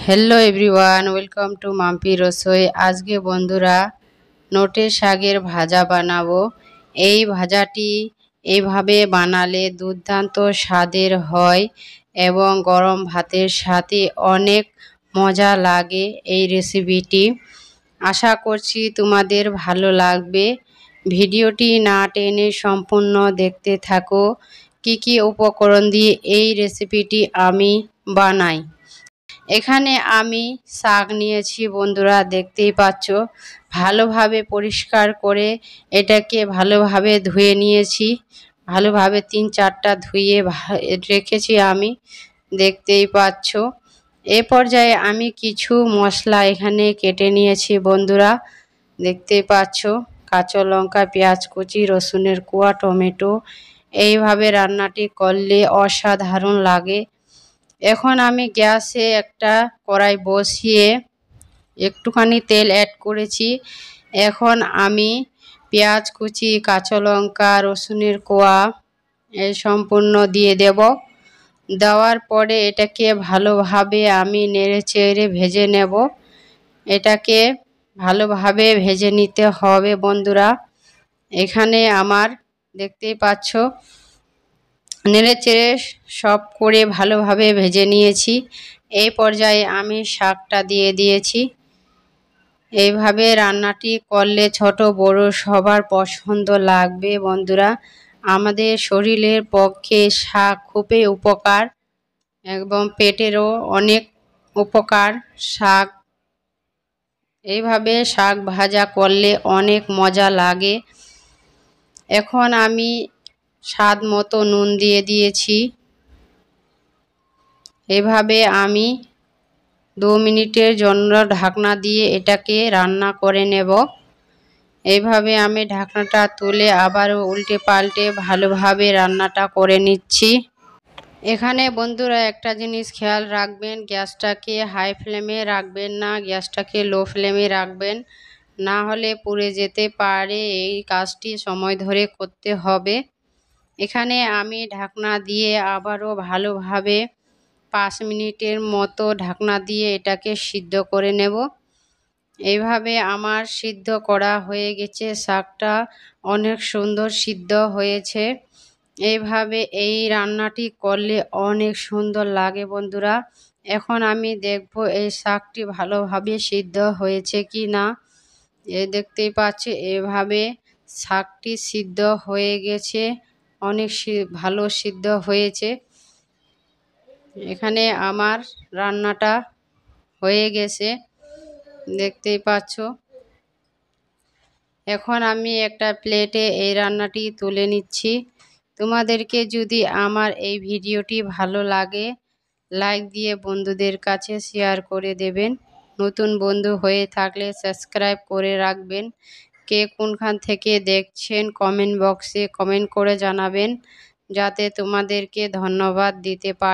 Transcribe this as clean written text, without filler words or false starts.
Hello everyone, welcome to Mampi Rasoi. আজকে বন্ধুরা নোটে শাকের ভাজা বানাবো। এই ভাজাটি এইভাবে বানালে দুর্দান্ত স্বাদের হয় এবং গরম ভাতের সাথে অনেক মজা লাগে। এই রেসিপিটি আশা করছি তোমাদের ভালো লাগবে। ভিডিওটি না টেনে সম্পূর্ণ দেখতে থাকো। কি কি উপকরণ দিয়ে এই রেসিপিটি আমি বানাই। এখানে আমি শাক নিয়েছি বন্ধুরা, দেখতেই পাচ্ছ। ভালোভাবে পরিষ্কার করে এটাকে ভালোভাবে ধুয়ে নিয়েছি। ভালোভাবে 3-4টা ধুয়ে রেখেছি আমি, দেখতেই পাচ্ছ। এ পর্যায়ে আমি কিছু মশলা এখানে কেটে নিয়েছি বন্ধুরা, দেখতেই পাচ্ছ। কাঁচা লঙ্কা, পেঁয়াজ কুচি, রসুনের কোয়া, টমেটো। এইভাবে রান্নাটি করলে অসাধারণ লাগে। এখন আমি গ্যাসে একটা কড়াই বসিয়ে একটুখানি তেল অ্যাড করেছি। এখন আমি পেঁয়াজ কুচি, কাঁচা লঙ্কা, রসুনের কোয়া এই সম্পূর্ণ দিয়ে দেব। দেওয়ার পরে এটাকে ভালোভাবে আমি নেড়ে চেড়ে ভেজে নেব। এটাকে ভালোভাবে ভেজে নিতে হবে বন্ধুরা। এখানে আমার দেখতেই পাচ্ছ নেড়ে চেড়ে সব করে ভালোভাবে ভেজে নিয়েছি। এই পর্যায়ে আমি শাকটা দিয়ে দিয়েছি। এইভাবে রান্নাটি করলে ছোট বড় সবার পছন্দ লাগবে বন্ধুরা। আমাদের শরীরের পক্ষে শাক খুবই উপকার এবং পেটেরও অনেক উপকার শাক। এইভাবে শাক ভাজা করলে অনেক মজা লাগে। এখন আমি স্বাদ মতো নুন দিয়ে দিয়েছি। এভাবে আমি 2 মিনিটের জন্য ঢাকনা দিয়ে এটাকে রান্না করে নেব। এইভাবে আমি ঢাকনাটা তুলে আবারও উল্টে পাল্টে ভালোভাবে রান্নাটা করে নিচ্ছি। এখানে বন্ধুরা একটা জিনিস খেয়াল রাখবেন, গ্যাসটাকে হাই ফ্লেমে রাখবেন না, গ্যাসটাকে লো ফ্লেমে রাখবেন, না হলে পুড়ে যেতে পারে। এই কাজটি সময় ধরে করতে হবে। এখানে আমি ঢাকনা দিয়ে আবারও ভালোভাবে 5 মিনিটের মতো ঢাকনা দিয়ে এটাকে সিদ্ধ করে নেব। এইভাবে আমার সিদ্ধ করা হয়ে গেছে। শাকটা অনেক সুন্দর সিদ্ধ হয়েছে। এইভাবে এই রান্নাটি করলে অনেক সুন্দর লাগে বন্ধুরা। এখন আমি দেখব এই শাকটি ভালোভাবে সিদ্ধ হয়েছে কি না। দেখতেই পাচ্ছি এভাবে শাকটি সিদ্ধ হয়ে গেছে, অনেক ভালো সিদ্ধ হয়েছে। এখানে আমার রান্নাটা হয়ে গেছে, দেখতেই পাচ্ছ। এখন আমি একটা প্লেটে এই রান্নাটি তুলে নিচ্ছি। তোমাদেরকে যদি আমার এই ভিডিওটি ভালো লাগে লাইক দিয়ে বন্ধুদের কাছে শেয়ার করে দেবেন। নতুন বন্ধু হয়ে থাকলে সাবস্ক্রাইব করে রাখবেন। কে কোনখান থেকে দেখছেন কমেন্ট বক্সে কমেন্ট করে জানাবেন, যাতে তোমাদেরকে ধন্যবাদ দিতে পারি।